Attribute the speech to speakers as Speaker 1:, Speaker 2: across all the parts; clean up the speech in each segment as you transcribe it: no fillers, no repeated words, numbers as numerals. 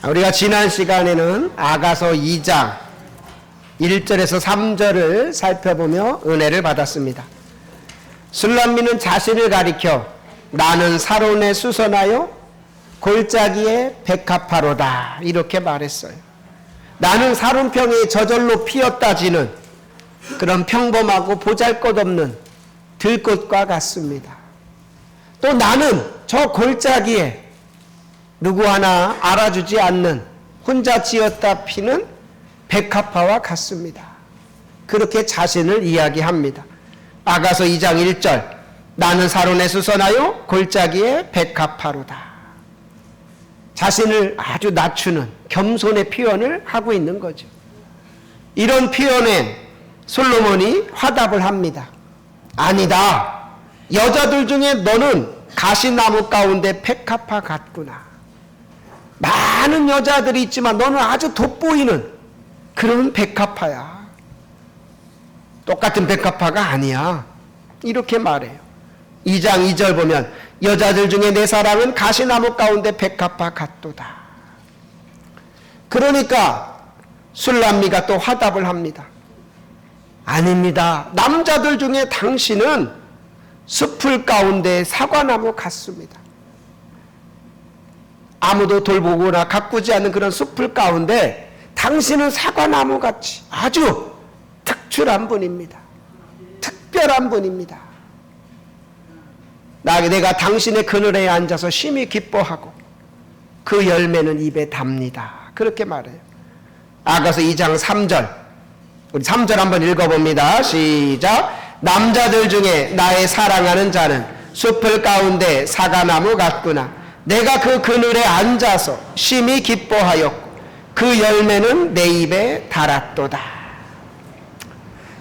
Speaker 1: 우리가 지난 시간에는 아가서 2장 1절에서 3절을 살펴보며 은혜를 받았습니다. 술람미는 자신을 가리켜 나는 사론에 수선하여 골짜기에 백합화로다 이렇게 말했어요. 나는 사론평이 저절로 피었다지는 그런 평범하고 보잘것없는 들꽃과 같습니다. 또 나는 저 골짜기에 누구 하나 알아주지 않는 혼자 지었다 피는 백합화와 같습니다. 그렇게 자신을 이야기합니다. 아가서 2장 1절 나는 사론에 수선하여 골짜기에 백합화로다. 자신을 아주 낮추는 겸손의 표현을 하고 있는 거죠. 이런 표현에 솔로몬이 화답을 합니다. 아니다. 여자들 중에 너는 가시나무 가운데 백합화 같구나. 많은 여자들이 있지만 너는 아주 돋보이는 그런 백합화야. 똑같은 백합화가 아니야. 이렇게 말해요. 2장 2절 보면 여자들 중에 내 사랑은 가시나무 가운데 백합화 같도다. 그러니까 술람미가 또 화답을 합니다. 아닙니다. 남자들 중에 당신은 숲풀 가운데 사과나무 같습니다. 아무도 돌보거나 가꾸지 않는 그런 숲풀 가운데 당신은 사과나무 같이 아주 특출한 분입니다. 특별한 분입니다. 내가 당신의 그늘에 앉아서 심히 기뻐하고 그 열매는 입에 답니다. 그렇게 말해요. 아가서 2장 3절 우리 3절 한번 읽어봅니다. 시작. 남자들 중에 나의 사랑하는 자는 숲을 가운데 사과나무 같구나. 내가 그 그늘에 앉아서 심히 기뻐하였고 그 열매는 내 입에 달았도다.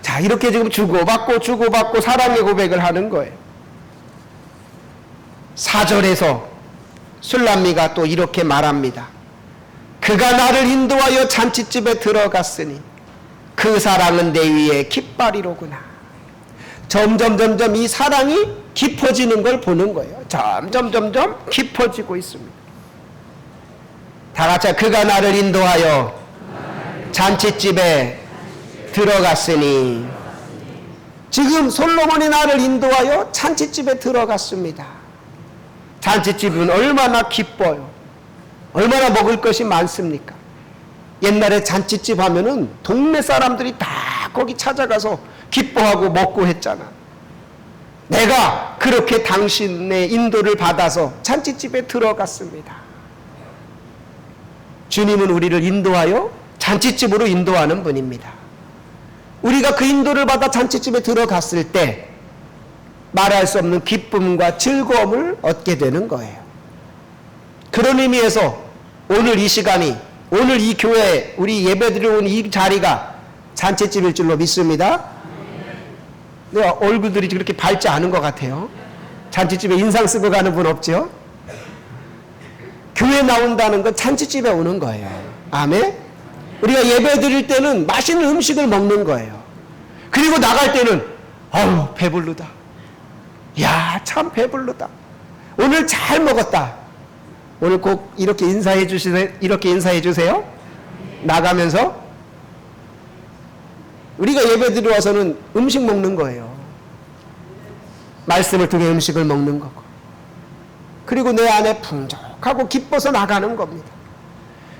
Speaker 1: 자, 이렇게 지금 주고받고 사랑의 고백을 하는 거예요. 4절에서 술람미가 또 이렇게 말합니다. 그가 나를 인도하여 잔치집에 들어갔으니 그 사랑은 내 위에 깃발이로구나. 점점 이 사랑이 깊어지는 걸 보는 거예요. 점점 깊어지고 있습니다. 다 같이 그가 나를 인도하여 잔치집에 들어갔으니 지금 솔로몬이 나를 인도하여 잔치집에 들어갔습니다. 잔치집은 얼마나 기뻐요. 얼마나 먹을 것이 많습니까? 옛날에 잔치집 하면은 동네 사람들이 다 거기 찾아가서 기뻐하고 먹고 했잖아. 내가 그렇게 당신의 인도를 받아서 잔치집에 들어갔습니다. 주님은 우리를 인도하여 잔치집으로 인도하는 분입니다. 우리가 그 인도를 받아 잔치집에 들어갔을 때 말할 수 없는 기쁨과 즐거움을 얻게 되는 거예요. 그런 의미에서 오늘 이 시간이, 오늘 이 교회 우리 예배드리러 온 이 자리가 잔치집일 줄로 믿습니다. 네, 얼굴들이 그렇게 밝지 않은 것 같아요. 잔치집에 인상 쓰고 가는 분 없죠? 교회 나온다는 건 잔치집에 오는 거예요. 아멘? 우리가 예배 드릴 때는 맛있는 음식을 먹는 거예요. 그리고 나갈 때는 아우 배부르다. 야, 참 배부르다. 오늘 잘 먹었다. 오늘 꼭 이렇게 인사해 주세요. 나가면서 우리가 예배 드리러 와서는 음식 먹는 거예요. 말씀을 통해 음식을 먹는 거고. 그리고 내 안에 풍족하고 기뻐서 나가는 겁니다.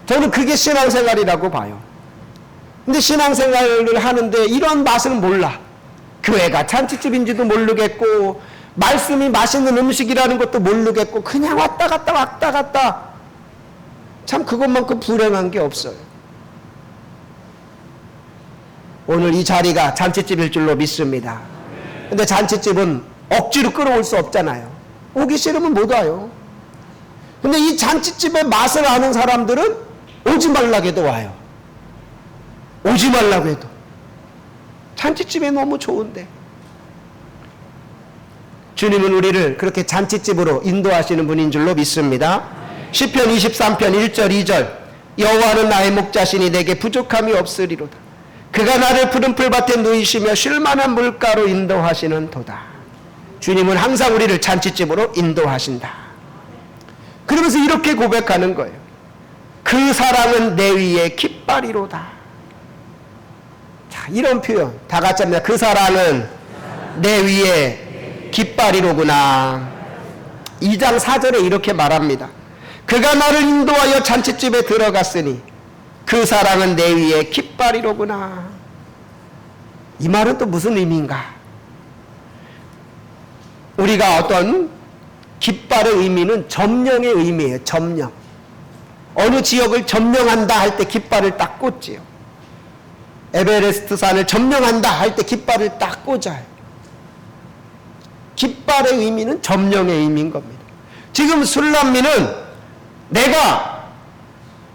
Speaker 1: 저는 그게 신앙생활이라고 봐요. 근데 신앙생활을 하는데 이런 맛을 몰라. 교회가 잔치집인지도 모르겠고 말씀이 맛있는 음식이라는 것도 모르겠고 그냥 왔다 갔다 참 그것만큼 불행한 게 없어요. 오늘 이 자리가 잔치집일 줄로 믿습니다. 근데 잔치집은 억지로 끌어올 수 없잖아요. 오기 싫으면 못 와요. 근데 이 잔치집의 맛을 아는 사람들은 오지 말라고 해도 와요. 오지 말라고 해도. 잔치집이 너무 좋은데. 주님은 우리를 그렇게 잔치집으로 인도하시는 분인 줄로 믿습니다. 시편 23편 1절 2절 여호와는 나의 목자시니 내게 부족함이 없으리로다. 그가 나를 푸른 풀밭에 누이시며 쉴만한 물가로 인도하시는 도다. 주님은 항상 우리를 잔치집으로 인도하신다. 그러면서 이렇게 고백하는 거예요. 그 그 사랑은 내 위에 깃발이로다. 자, 이런 표현 다 같이 합니다. 그 사랑은 내 위에 깃발이로구나. 2장 4절에 이렇게 말합니다. 그가 나를 인도하여 잔치집에 들어갔으니 그 사랑은 내 위에 깃발이로구나. 이 말은 또 무슨 의미인가? 우리가 어떤 깃발의 의미는 점령의 의미예요. 점령. 어느 지역을 점령한다 할 때 깃발을 딱 꽂지요. 에베레스트 산을 점령한다 할 때 깃발을 딱 꽂아요. 깃발의 의미는 점령의 의미인 겁니다. 지금 술람미는 내가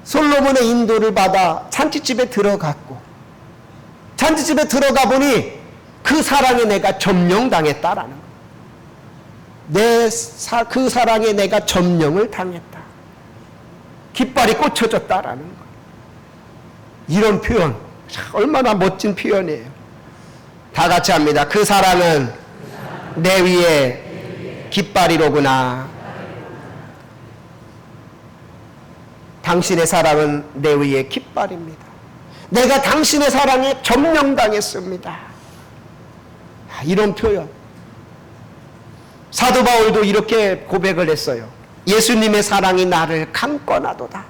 Speaker 1: 솔로몬의 인도를 받아 잔치집에 들어갔고 잔치집에 들어가 보니 그 사랑에 내가 점령당했다라는 거예요. 그 사랑에 내가 점령을 당했다. 깃발이 꽂혀졌다라는 거예요. 이런 표현 얼마나 멋진 표현이에요. 다 같이 합니다. 그 사랑은 내 위에 깃발이로구나. 당신의 사랑은 내 위에 깃발입니다. 내가 당신의 사랑에 점령당했습니다. 이런 표현. 사도 바울도 이렇게 고백을 했어요. 예수님의 사랑이 나를 강권하도다.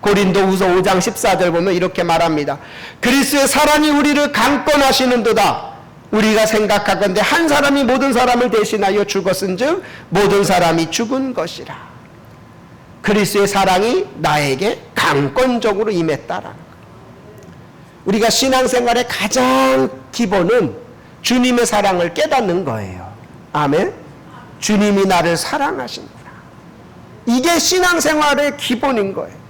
Speaker 1: 고린도후서 5장 14절 보면 이렇게 말합니다. 그리스도의 사랑이 우리를 강권하시는도다. 우리가 생각하건대 한 사람이 모든 사람을 대신하여 죽었은즉 모든 사람이 죽은 것이라. 그리스도의 사랑이 나에게 강권적으로 임했다라는 거예요. 우리가 신앙생활의 가장 기본은 주님의 사랑을 깨닫는 거예요. 아멘. 주님이 나를 사랑하신다. 이게 신앙생활의 기본인 거예요.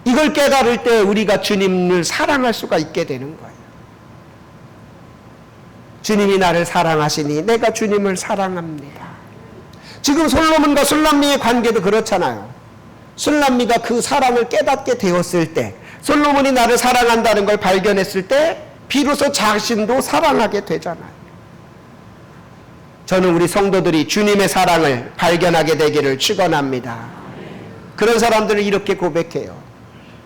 Speaker 1: 이걸 깨달을 때 우리가 주님을 사랑할 수가 있게 되는 거예요. 주님이 나를 사랑하시니 내가 주님을 사랑합니다. 지금 솔로몬과 술람미의 관계도 그렇잖아요. 술람미가 그 사랑을 깨닫게 되었을 때, 솔로몬이 나를 사랑한다는 걸 발견했을 때 비로소 자신도 사랑하게 되잖아요. 저는 우리 성도들이 주님의 사랑을 발견하게 되기를 축원합니다. 그런 사람들을 이렇게 고백해요.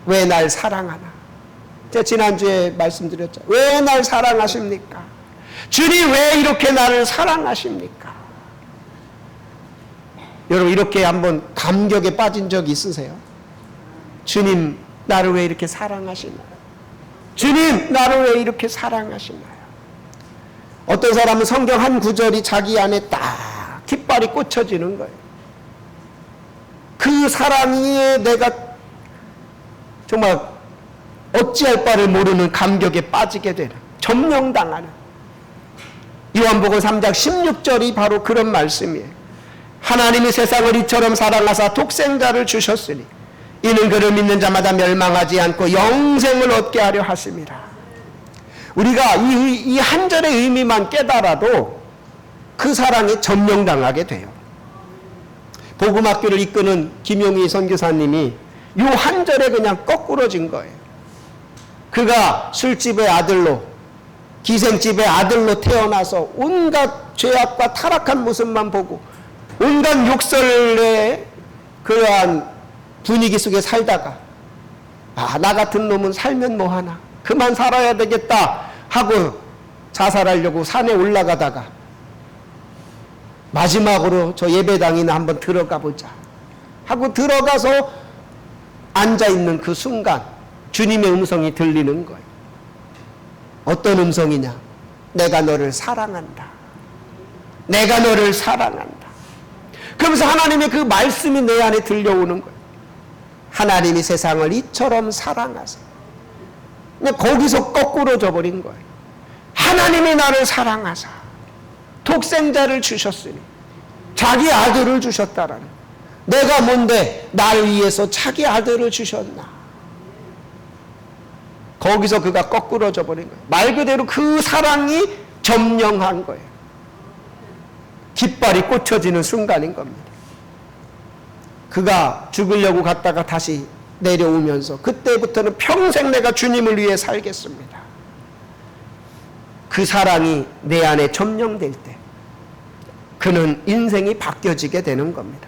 Speaker 1: 왜 날 사랑하나? 제가 지난주에 말씀드렸죠. 왜 날 사랑하십니까? 주님 왜 이렇게 나를 사랑하십니까? 여러분 이렇게 한번 감격에 빠진 적 있으세요? 주님 나를 왜 이렇게 사랑하시나요? 주님 나를 왜 이렇게 사랑하시나요? 어떤 사람은 성경 한 구절이 자기 안에 딱 깃발이 꽂혀지는 거예요. 그 사랑에 내가 정말 어찌할 바를 모르는 감격에 빠지게 되는, 점령당하는. 요한복음 3장 16절이 바로 그런 말씀이에요. 하나님이 세상을 이처럼 사랑하사 독생자를 주셨으니 이는 그를 믿는 자마다 멸망하지 않고 영생을 얻게 하려 하심이라. 우리가 이 한 절의 의미만 깨달아도 그 사랑에 점령당하게 돼요. 복음학교를 이끄는 김용희 선교사님이 이 한 절에 그냥 거꾸러진 거예요. 그가 술집의 아들로, 기생집의 아들로 태어나서 온갖 죄악과 타락한 모습만 보고 온갖 욕설의 그러한 분위기 속에 살다가 나 같은 놈은 살면 뭐하나, 그만 살아야 되겠다 하고 자살하려고 산에 올라가다가 마지막으로 저 예배당이나 한번 들어가 보자 하고 들어가서 앉아있는 그 순간 주님의 음성이 들리는 거예요. 어떤 음성이냐? 내가 너를 사랑한다. 내가 너를 사랑한다. 그러면서 하나님의 그 말씀이 내 안에 들려오는 거예요. 하나님이 세상을 이처럼 사랑하사. 근데 거기서 거꾸로 져버린 거예요. 하나님이 나를 사랑하사 독생자를 주셨으니 자기 아들을 주셨다라는 거예요. 내가 뭔데 나를 위해서 자기 아들을 주셨나. 거기서 그가 거꾸로 져버린 거예요. 말 그대로 그 사랑이 점령한 거예요. 깃발이 꽂혀지는 순간인 겁니다. 그가 죽으려고 갔다가 다시 내려오면서 그때부터는 평생 내가 주님을 위해 살겠습니다. 그 사랑이 내 안에 점령될 때 그는 인생이 바뀌어지게 되는 겁니다.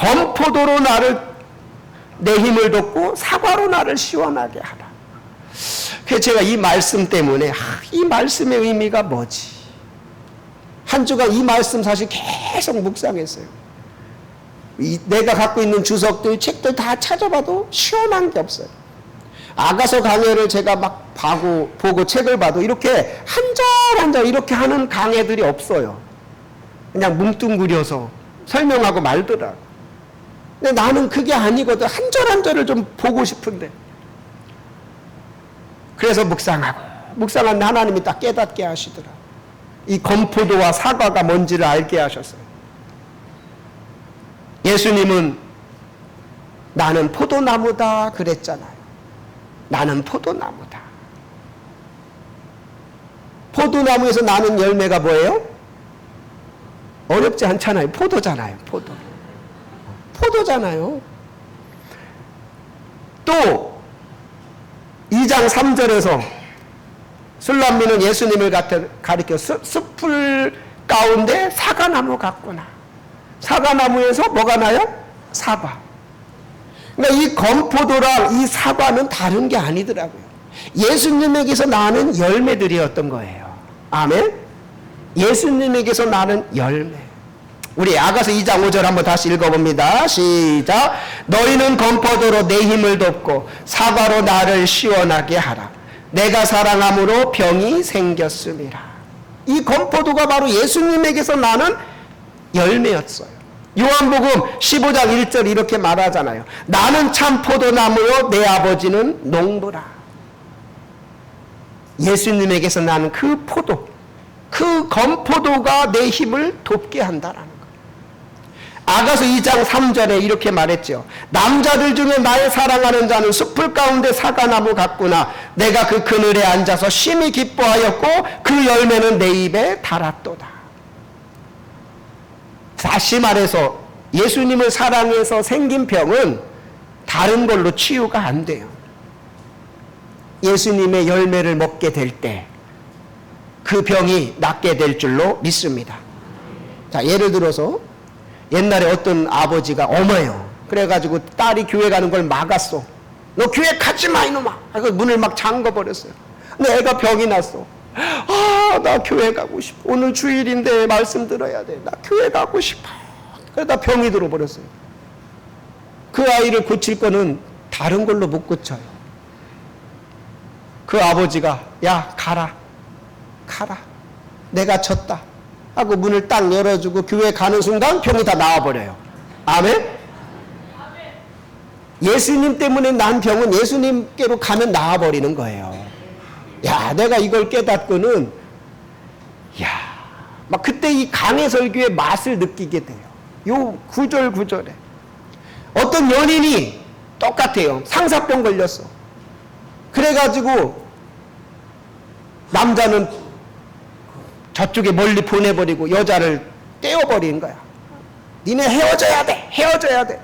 Speaker 1: 건포도로 내 힘을 돋고 사과로 나를 시원하게 하라. 그래서 제가 이 말씀 때문에 이 말씀의 의미가 뭐지? 한 주간 이 말씀 사실 계속 묵상했어요. 내가 갖고 있는 주석들, 책들 다 찾아봐도 시원한 게 없어요. 아가서 강해를 제가 막 보고 책을 봐도 이렇게 한 절 한 절 이렇게 하는 강해들이 없어요. 그냥 뭉뚱그려서 설명하고 말더라고. 근데 나는 그게 아니거든. 한 절 한 절을 좀 보고 싶은데. 그래서 묵상하는데 하나님이 딱 깨닫게 하시더라. 이 건포도와 사과가 뭔지를 알게 하셨어요. 예수님은 나는 포도나무다 그랬잖아요. 나는 포도나무다. 포도나무에서 나는 열매가 뭐예요? 어렵지 않잖아요. 포도잖아요. 포도잖아요. 또 2장 3절에서 술람미는 예수님을 가리켜 숲풀 가운데 사과나무 같구나. 사과나무에서 뭐가 나요? 사과. 그러니까 이 건포도랑 이 사과는 다른 게 아니더라고요. 예수님에게서 나는 열매들이었던 거예요. 아멘? 예수님에게서 나는 열매. 우리 아가서 2장 5절 한번 다시 읽어봅니다. 시작. 너희는 건포도로 내 힘을 돋고 사과로 나를 시원하게 하라. 내가 사랑함으로 병이 생겼음이라. 이 건포도가 바로 예수님에게서 나는 열매였어요. 요한복음 15장 1절 이렇게 말하잖아요. 나는 참 포도나무요 내 아버지는 농부라. 예수님에게서 나는 그 포도, 그 건포도가 내 힘을 돋게 한다라는 거예요. 아가서 2장 3절에 이렇게 말했죠. 남자들 중에 나의 사랑하는 자는 숲풀 가운데 사과나무 같구나. 내가 그 그늘에 앉아서 심히 기뻐하였고 그 열매는 내 입에 달았도다. 다시 말해서 예수님을 사랑해서 생긴 병은 다른 걸로 치유가 안 돼요. 예수님의 열매를 먹게 될 때 그 병이 낫게 될 줄로 믿습니다. 자, 예를 들어서 옛날에 어떤 아버지가 엄해요. 그래가지고 딸이 교회 가는 걸 막았어. 너 교회 가지 마 이놈아. 그래서 문을 막 잠궈버렸어요. 근데 애가 병이 났어. 나 교회 가고 싶어. 오늘 주일인데 말씀 들어야 돼. 나 교회 가고 싶어. 그러다 병이 들어버렸어요. 그 아이를 고칠 거는 다른 걸로 못 고쳐요. 그 아버지가 야 가라. 내가 졌다 하고 문을 딱 열어주고 교회 가는 순간 병이 다 나와버려요. 아멘? 예수님 때문에 난 병은 예수님께로 가면 나와버리는 거예요. 야, 내가 이걸 깨닫고는 막 그때 이 강해 설교의 맛을 느끼게 돼요. 요 구절에 어떤 연인이 똑같아요. 상사병 걸렸어. 그래가지고 남자는 저쪽에 멀리 보내버리고 여자를 떼어버린 거야. 니네 헤어져야 돼.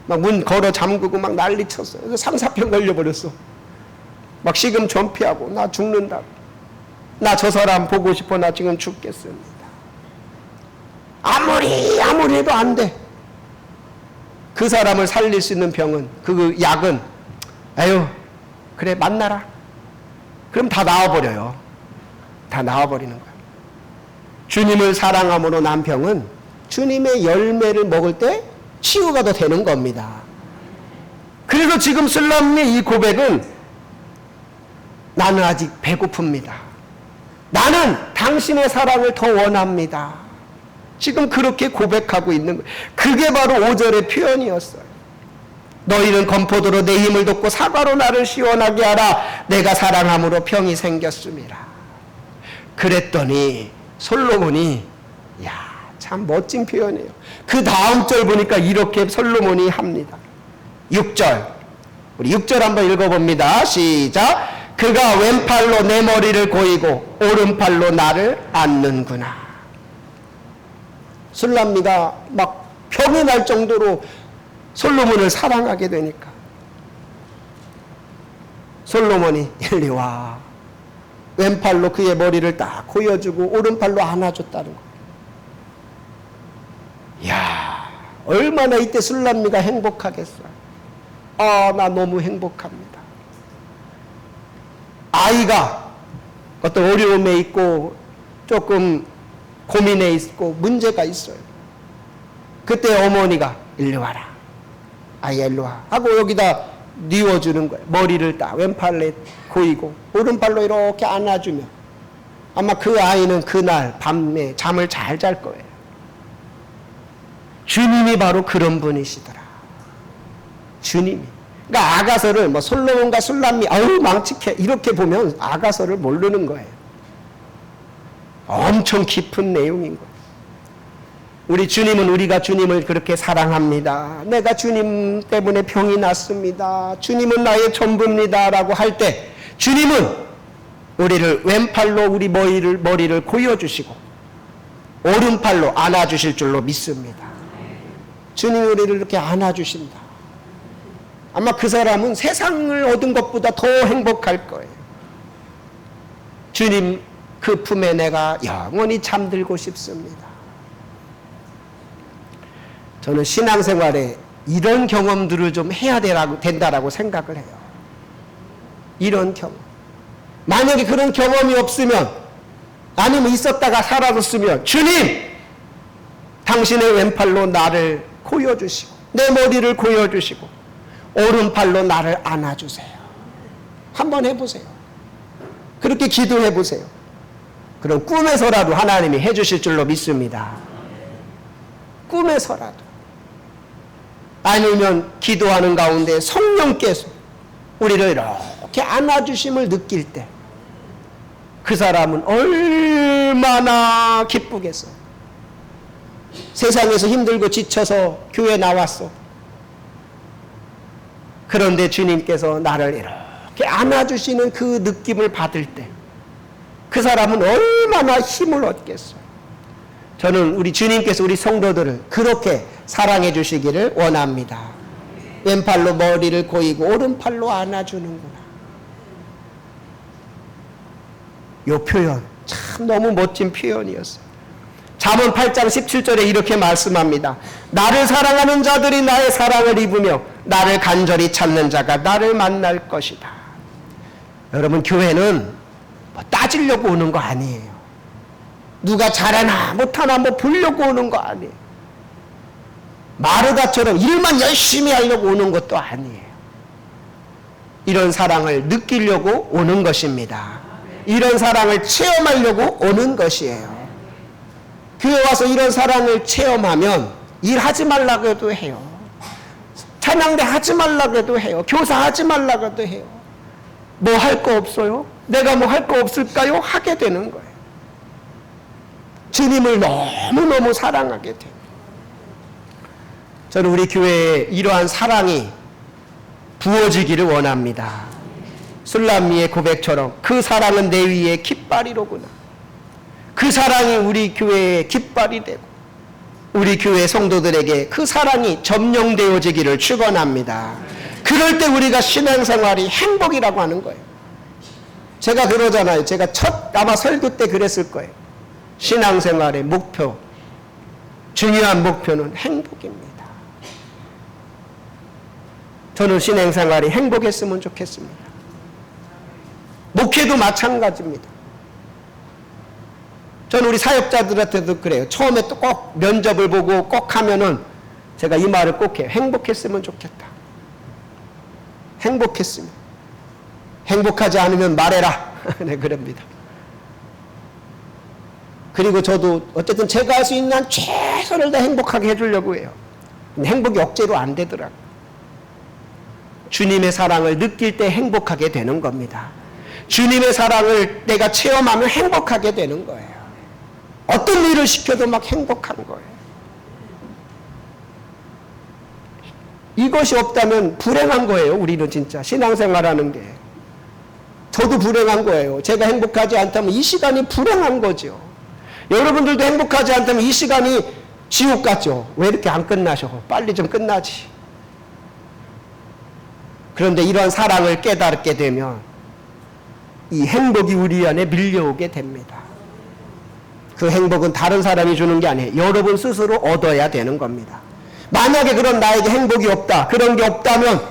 Speaker 1: 막 문 걸어 잠그고 막 난리쳤어. 그래서 상사병 걸려버렸어. 막 시금 전폐하고 나 죽는다고. 나 저 사람 보고 싶어. 나 지금 죽겠습니다. 아무리 해도 안 돼. 그 사람을 살릴 수 있는 병은, 그 약은 아유 그래 만나라. 그럼 다 나와버려요. 다 나와버리는 거야. 주님을 사랑함으로 난 병은 주님의 열매를 먹을 때 치유가 더 되는 겁니다. 그래서 지금 슬람의 이 고백은 나는 아직 배고픕니다. 나는 당신의 사랑을 더 원합니다. 지금 그렇게 고백하고 있는 거예요. 그게 바로 5절의 표현이었어요. 너희는 건포도로 내 힘을 돋고 사과로 나를 시원하게 하라. 내가 사랑함으로 병이 생겼음이라. 그랬더니 솔로몬이 참 멋진 표현이에요. 그 다음 절 보니까 이렇게 솔로몬이 합니다. 6절 우리 6절 한번 읽어봅니다. 시작. 그가 왼팔로 내 머리를 고이고 오른팔로 나를 안는구나. 술람미가 막 병이 날 정도로 솔로몬을 사랑하게 되니까 솔로몬이 일리 와. 왼팔로 그의 머리를 딱 고여주고 오른팔로 안아줬다는 거. 이야, 얼마나 이때 술람미가 행복하겠어요. 아, 나 너무 행복합니다. 아이가 어떤 어려움에 있고 조금 고민에 있고 문제가 있어요. 그때 어머니가 일로 와라. 아이야 일로 와. 하고 여기다 뉘워주는 거예요. 머리를 딱 왼팔에 고이고 오른팔로 이렇게 안아주면 아마 그 아이는 그날 밤에 잠을 잘 잘 거예요. 주님이 바로 그런 분이시더라. 주님이. 그러니까 아가서를 뭐 솔로몬과 술람미 아우 망측해 이렇게 보면 아가서를 모르는 거예요. 엄청 깊은 내용인 거예요. 우리 주님은 우리가 주님을 그렇게 사랑합니다. 내가 주님 때문에 병이 났습니다. 주님은 나의 전부입니다. 라고 할 때 주님은 우리를 왼팔로 우리 머리를 고여주시고 오른팔로 안아주실 줄로 믿습니다. 주님이 우리를 이렇게 안아주신다. 아마 그 사람은 세상을 얻은 것보다 더 행복할 거예요. 주님 그 품에 내가 영원히 잠들고 싶습니다. 저는 신앙생활에 이런 경험들을 좀 해야 된다라고 생각을 해요. 이런 경험. 만약에 그런 경험이 없으면 아니면 있었다가 사라졌으면 주님! 당신의 왼팔로 나를 고여주시고 내 머리를 고여주시고 오른팔로 나를 안아주세요. 한번 해보세요. 그렇게 기도해보세요. 그럼 꿈에서라도 하나님이 해주실 줄로 믿습니다. 꿈에서라도. 아니면 기도하는 가운데 성령께서 우리를 이렇게 안아주심을 느낄 때 그 사람은 얼마나 기쁘겠어요. 세상에서 힘들고 지쳐서 교회 나왔어. 그런데 주님께서 나를 이렇게 안아주시는 그 느낌을 받을 때 그 사람은 얼마나 힘을 얻겠어요. 저는 우리 주님께서 우리 성도들을 그렇게 사랑해 주시기를 원합니다. 왼팔로 머리를 고이고 오른팔로 안아주는구나. 이 표현 참 너무 멋진 표현이었어요. 잠언 8장 17절에 이렇게 말씀합니다. 나를 사랑하는 자들이 나의 사랑을 입으며 나를 간절히 찾는 자가 나를 만날 것이다. 여러분 교회는 뭐 따지려고 오는 거 아니에요. 누가 잘하나 못하나 뭐 보려고 오는 거 아니에요. 마르다처럼 일만 열심히 하려고 오는 것도 아니에요. 이런 사랑을 느끼려고 오는 것입니다. 이런 사랑을 체험하려고 오는 것이에요. 교회 와서 이런 사랑을 체험하면 일하지 말라고 해도 해요. 찬양대 하지 말라고 해도 해요. 교사하지 말라고 해도 해요. 뭐 할 거 없어요? 내가 뭐 할 거 없을까요? 하게 되는 거예요. 주님을 너무너무 사랑하게 돼요. 저는 우리 교회에 이러한 사랑이 부어지기를 원합니다. 술람미의 고백처럼 그 사랑은 내 위에 깃발이로구나. 그 사랑이 우리 교회의 깃발이 되고 우리 교회 성도들에게 그 사랑이 점령되어지기를 축원합니다. 그럴 때 우리가 신앙생활이 행복이라고 하는 거예요. 제가 그러잖아요. 제가 아마 설교 때 그랬을 거예요. 신앙생활의 목표, 중요한 목표는 행복입니다. 저는 신앙생활이 행복했으면 좋겠습니다. 목회도 마찬가지입니다. 저는 우리 사역자들한테도 그래요. 처음에 또 꼭 면접을 보고 꼭 하면은 제가 이 말을 꼭 해요. 행복했으면 좋겠다. 행복했으면. 행복하지 않으면 말해라. 네, 그럽니다. 그리고 저도 어쨌든 제가 할 수 있는 한 최선을 다 행복하게 해주려고 해요. 근데 행복이 억지로 안 되더라고요. 주님의 사랑을 느낄 때 행복하게 되는 겁니다. 주님의 사랑을 내가 체험하면 행복하게 되는 거예요. 어떤 일을 시켜도 막 행복한 거예요. 이것이 없다면 불행한 거예요. 우리는 진짜 신앙생활하는 게. 저도 불행한 거예요. 제가 행복하지 않다면 이 시간이 불행한 거죠. 여러분들도 행복하지 않다면 이 시간이 지옥 같죠. 왜 이렇게 안 끝나셔? 빨리 좀 끝나지. 그런데 이런 사랑을 깨닫게 되면 이 행복이 우리 안에 밀려오게 됩니다. 그 행복은 다른 사람이 주는 게 아니에요. 여러분 스스로 얻어야 되는 겁니다. 만약에 그런 나에게 행복이 없다, 그런 게 없다면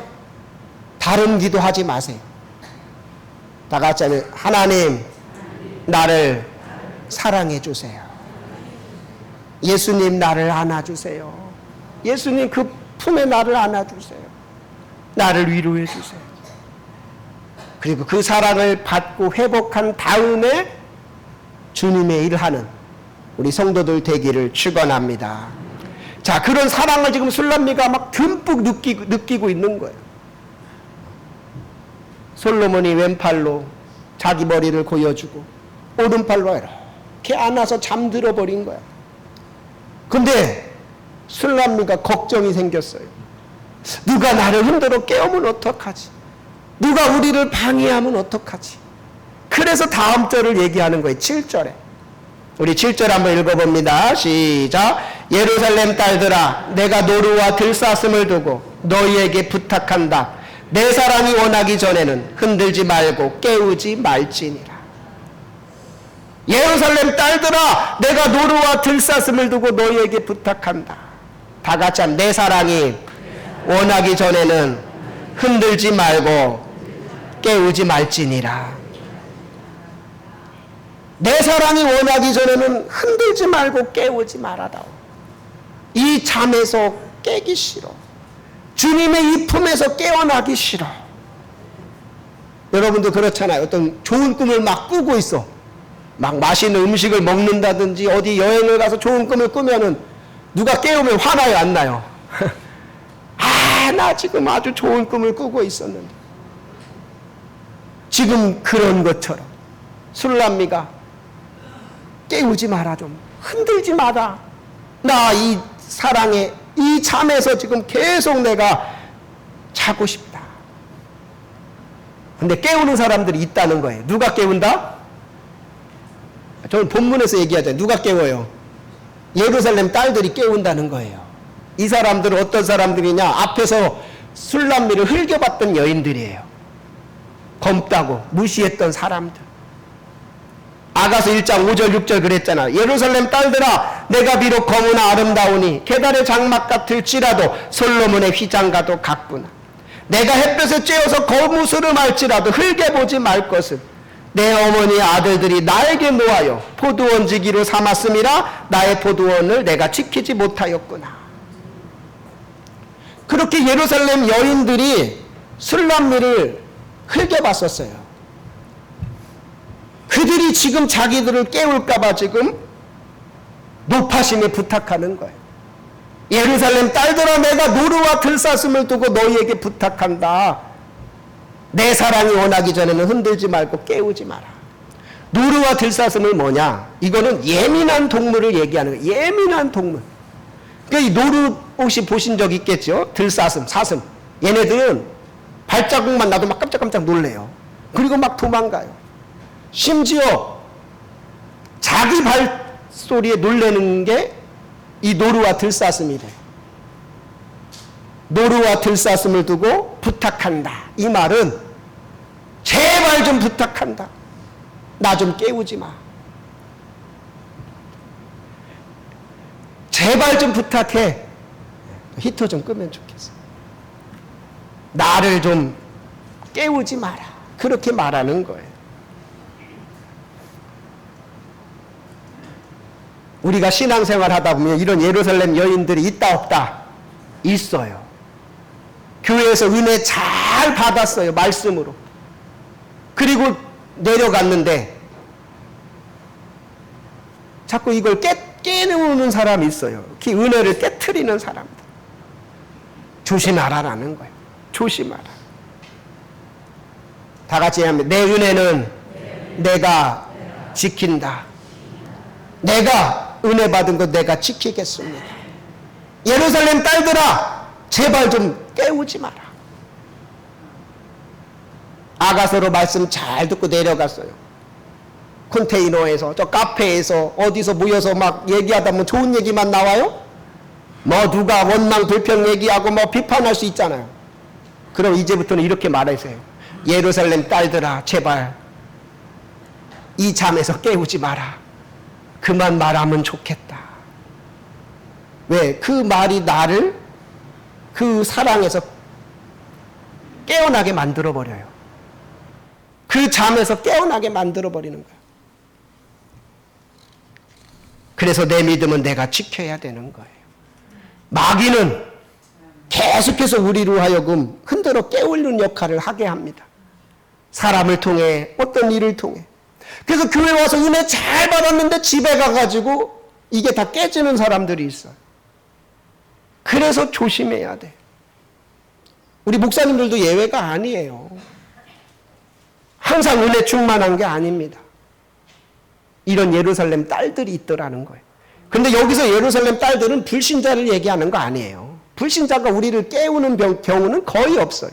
Speaker 1: 다른 기도하지 마세요. 다 같이 하면, 하나님 나를 사랑해 주세요. 예수님 나를 안아주세요. 예수님 그 품에 나를 안아주세요. 나를 위로해 주세요. 그리고 그 사랑을 받고 회복한 다음에 주님의 일하는 우리 성도들 되기를 축원합니다. 자, 그런 사랑을 지금 술람미가 막 듬뿍 느끼고 있는 거예요. 솔로몬이 왼팔로 자기 머리를 고여주고 오른팔로 이렇게 안아서 잠들어 버린 거야. 근데 술람미가 걱정이 생겼어요. 누가 나를 흔들어 깨우면 어떡하지? 누가 우리를 방해하면 어떡하지? 그래서 다음 절을 얘기하는 거예요. 7절에. 우리 7절 한번 읽어봅니다. 시작. 예루살렘 딸들아, 내가 노루와 들사슴을 두고 너희에게 부탁한다. 내 사랑이 원하기 전에는 흔들지 말고 깨우지 말지니라. 예루살렘 딸들아, 내가 노루와 들사슴을 두고 너희에게 부탁한다. 다 같이 하면, 내 사랑이 원하기 전에는 흔들지 말고 깨우지 말지니라. 내 사랑이 원하기 전에는 흔들지 말고 깨우지 말아다오. 이 잠에서 깨기 싫어. 주님의 이 품에서 깨어나기 싫어. 여러분도 그렇잖아요. 어떤 좋은 꿈을 막 꾸고 있어. 막 맛있는 음식을 먹는다든지 어디 여행을 가서 좋은 꿈을 꾸면은 누가 깨우면 화나요, 안 나요? 아, 나 지금 아주 좋은 꿈을 꾸고 있었는데. 지금 그런 것처럼 술람미가 깨우지 마라, 좀 흔들지 마라. 나 이 사랑에 이 잠에서 지금 계속 내가 자고 싶다. 근데 깨우는 사람들이 있다는 거예요. 누가 깨운다? 저는 본문에서 얘기하잖아요. 누가 깨워요? 예루살렘 딸들이 깨운다는 거예요. 이 사람들은 어떤 사람들이냐? 앞에서 술람미를 흘겨봤던 여인들이에요. 검다고 무시했던 사람들. 아가서 1장 5절 6절 그랬잖아. 예루살렘 딸들아, 내가 비록 검으나 아름다우니 계달의 장막 같을지라도 솔로몬의 휘장과도 같구나. 내가 햇볕에 쬐어서 거무스름할지라도 흘겨보지 말 것은 내 어머니의 아들들이 나에게 놓아요 포도원지기로 삼았음이라. 나의 포도원을 내가 지키지 못하였구나. 그렇게 예루살렘 여인들이 술람미를 흘겨봤었어요. 그들이 지금 자기들을 깨울까봐 지금 높아심에 부탁하는 거예요. 예루살렘 딸들아, 내가 노루와 들사슴을 두고 너희에게 부탁한다. 내 사랑이 원하기 전에는 흔들지 말고 깨우지 마라. 노루와 들사슴은 뭐냐? 이거는 예민한 동물을 얘기하는 거예요. 예민한 동물. 그러니까 이 노루 혹시 보신 적 있겠죠? 들사슴, 사슴. 얘네들은 발자국만 나도 막 깜짝깜짝 놀래요. 그리고 막 도망가요. 심지어 자기 발소리에 놀라는 게 이 노루와 들사슴이래. 노루와 들사슴을 두고 부탁한다. 이 말은 제발 좀 부탁한다. 나 좀 깨우지 마. 제발 좀 부탁해. 히터 좀 끄면 좋겠어. 나를 좀 깨우지 마라. 그렇게 말하는 거예요. 우리가 신앙생활 하다 보면 이런 예루살렘 여인들이 있다 없다? 있어요. 교회에서 은혜 잘 받았어요. 말씀으로. 그리고 내려갔는데 자꾸 이걸 깨우는 사람이 있어요. 그 은혜를 깨트리는 사람들. 조심하라라는 거예요. 조심하라. 다 같이 하면, 내 은혜는 내가 지킨다. 내가 은혜 받은 거 내가 지키겠습니다. 예루살렘 딸들아, 제발 좀 깨우지 마라. 아가서로 말씀 잘 듣고 내려갔어요. 컨테이너에서, 저 카페에서, 어디서 모여서 막 얘기하다 보면 좋은 얘기만 나와요? 뭐 누가 원망 불평 얘기하고 뭐 비판할 수 있잖아요. 그럼 이제부터는 이렇게 말하세요. 예루살렘 딸들아, 제발 이 잠에서 깨우지 마라. 그만 말하면 좋겠다. 왜? 그 말이 나를 그 사랑에서 깨어나게 만들어버려요. 그 잠에서 깨어나게 만들어버리는 거예요. 그래서 내 믿음은 내가 지켜야 되는 거예요. 마귀는 계속해서 우리로 하여금 흔들어 깨우는 역할을 하게 합니다. 사람을 통해, 어떤 일을 통해. 그래서 교회 와서 은혜 잘 받았는데 집에 가가지고 이게 다 깨지는 사람들이 있어요. 그래서 조심해야 돼. 우리 목사님들도 예외가 아니에요. 항상 은혜 충만한 게 아닙니다. 이런 예루살렘 딸들이 있더라는 거예요. 근데 여기서 예루살렘 딸들은 불신자를 얘기하는 거 아니에요. 불신자가 우리를 깨우는 경우는 거의 없어요.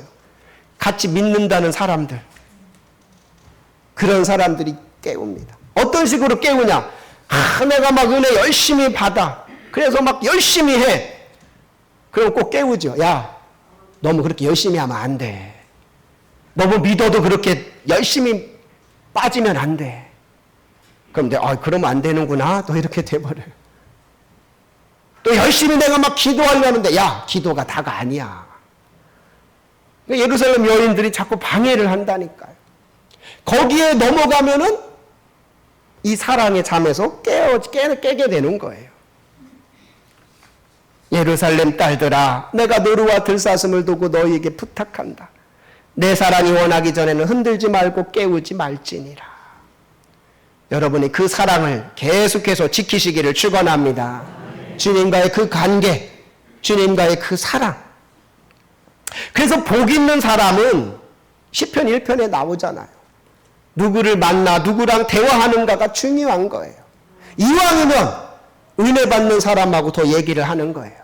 Speaker 1: 같이 믿는다는 사람들. 그런 사람들이 깨웁니다. 어떤 식으로 깨우냐? 내가 막 은혜 열심히 받아. 그래서 막 열심히 해. 그럼 꼭 깨우죠. 야, 너무 그렇게 열심히 하면 안 돼. 너무 믿어도 그렇게 열심히 빠지면 안 돼. 그럼 그러면 안 되는구나. 또 이렇게 돼버려요. 또 열심히 내가 막 기도하려는데, 야, 기도가 다가 아니야. 예루살렘 여인들이 자꾸 방해를 한다니까요. 거기에 넘어가면은 이 사랑의 잠에서 깨게 되는 거예요. 예루살렘 딸들아, 내가 노루와 들사슴을 두고 너희에게 부탁한다. 내 사랑이 원하기 전에는 흔들지 말고 깨우지 말지니라. 여러분이 그 사랑을 계속해서 지키시기를 축원합니다. 주님과의 그 관계, 주님과의 그 사랑. 그래서 복 있는 사람은 시편 1편에 나오잖아요. 누구를 만나 누구랑 대화하는가가 중요한 거예요. 이왕이면 은혜 받는 사람하고 더 얘기를 하는 거예요.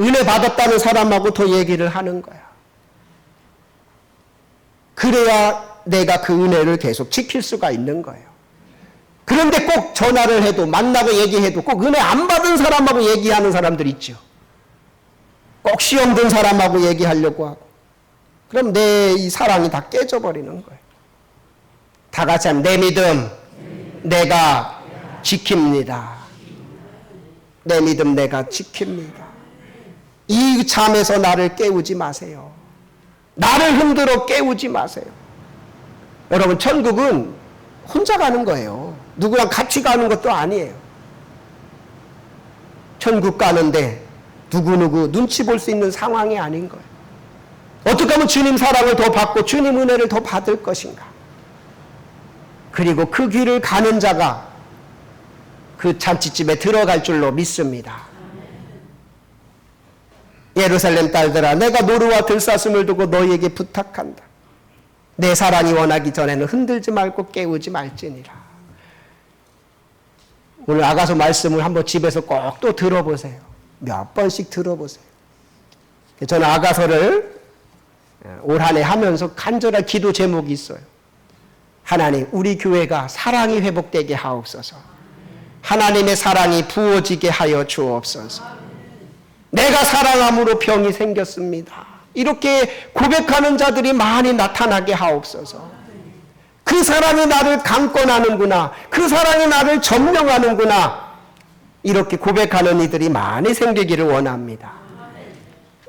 Speaker 1: 은혜 받았다는 사람하고 더 얘기를 하는 거야. 그래야 내가 그 은혜를 계속 지킬 수가 있는 거예요. 그런데 꼭 전화를 해도, 만나고 얘기해도 꼭 은혜 안 받은 사람하고 얘기하는 사람들 있죠. 꼭 시험 든 사람하고 얘기하려고 하고. 그럼 내 이 사랑이 다 깨져버리는 거예요. 다 같이 하면, 내 믿음 내가 지킵니다. 내 믿음 내가 지킵니다. 이 잠에서 나를 깨우지 마세요. 나를 흔들어 깨우지 마세요. 여러분, 천국은 혼자 가는 거예요. 누구랑 같이 가는 것도 아니에요. 천국 가는데 누구누구 눈치 볼 수 있는 상황이 아닌 거예요. 어떻게 하면 주님 사랑을 더 받고 주님 은혜를 더 받을 것인가. 그리고 그 길을 가는 자가 그 잔치집에 들어갈 줄로 믿습니다. 예루살렘 딸들아, 내가 노루와 들사슴을 두고 너희에게 부탁한다. 내 사랑이 원하기 전에는 흔들지 말고 깨우지 말지니라. 오늘 아가서 말씀을 한번 집에서 꼭 또 들어보세요. 몇 번씩 들어보세요. 저는 아가서를 올 한 해 하면서 간절한 기도 제목이 있어요. 하나님, 우리 교회가 사랑이 회복되게 하옵소서. 하나님의 사랑이 부어지게 하여 주옵소서. 내가 사랑함으로 병이 생겼습니다. 이렇게 고백하는 자들이 많이 나타나게 하옵소서. 그 사랑이 나를 강권하는구나. 그 사랑이 나를 점령하는구나. 이렇게 고백하는 이들이 많이 생기기를 원합니다.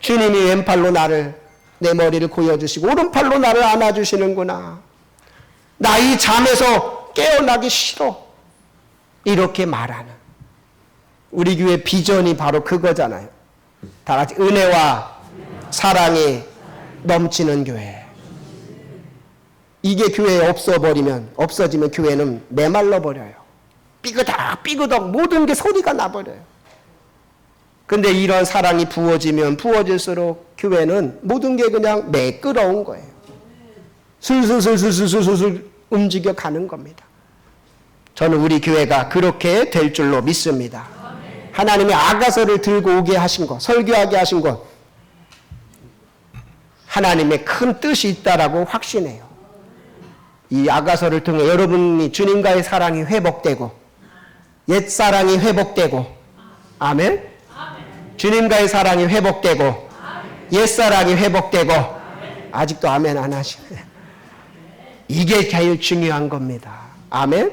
Speaker 1: 주님이 왼팔로 내 머리를 고여주시고 오른팔로 나를 안아주시는구나. 나 이 잠에서 깨어나기 싫어. 이렇게 말하는 우리 교회 비전이 바로 그거잖아요. 다 같이 은혜와 사랑이 넘치는 교회. 이게 교회에 없어지면 교회는 메말라 버려요. 삐그덕 모든 게 소리가 나버려요. 근데 이런 사랑이 부어지면 부어질수록 교회는 모든 게 그냥 매끄러운 거예요. 술술 움직여 가는 겁니다. 저는 우리 교회가 그렇게 될 줄로 믿습니다. 하나님이 아가서를 들고 오게 하신 것, 설교하게 하신 것, 하나님의 큰 뜻이 있다라고 확신해요. 이 아가서를 통해 여러분이 주님과의 사랑이 회복되고 옛사랑이 회복되고, 아멘? 주님과의 사랑이 회복되고 옛사랑이 회복되고, 아직도 아멘 안 하시네. 이게 제일 중요한 겁니다. 아멘?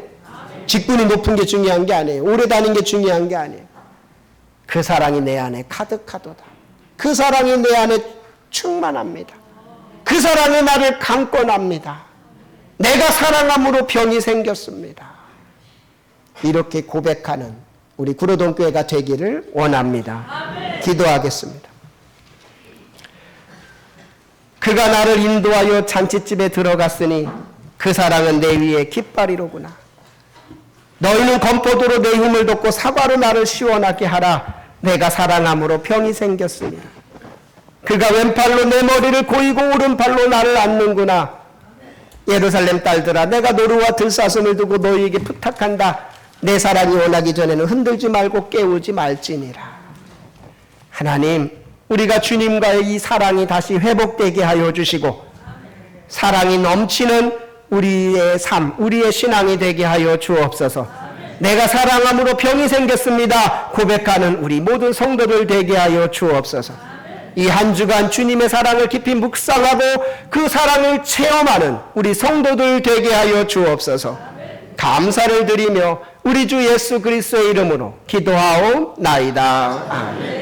Speaker 1: 직분이 높은 게 중요한 게 아니에요. 오래 다닌 게 중요한 게 아니에요. 그 사랑이 내 안에 가득하도다. 그 사랑이 내 안에 충만합니다. 그 사랑이 나를 강권합니다. 내가 사랑함으로 병이 생겼습니다. 이렇게 고백하는 우리 구로동교회가 되기를 원합니다. 아멘. 기도하겠습니다. 그가 나를 인도하여 잔치집에 들어갔으니 그 사랑은 내 위에 깃발이로구나. 너희는 건포도로 내 힘을 돋고 사과로 나를 시원하게 하라. 내가 사랑함으로 병이 생겼으니. 그가 왼팔로 내 머리를 고이고 오른팔로 나를 안는구나. 예루살렘 딸들아, 내가 노루와 들사슴을 두고 너희에게 부탁한다. 내 사랑이 원하기 전에는 흔들지 말고 깨우지 말지니라. 하나님, 우리가 주님과의 이 사랑이 다시 회복되게 하여 주시고 사랑이 넘치는 우리의 삶, 우리의 신앙이 되게 하여 주옵소서. 내가 사랑함으로 병이 생겼습니다 고백하는 우리 모든 성도들 되게 하여 주옵소서. 이 한 주간 주님의 사랑을 깊이 묵상하고 그 사랑을 체험하는 우리 성도들 되게 하여 주옵소서. 감사를 드리며 우리 주 예수 그리스도의 이름으로 기도하옵나이다. 아멘.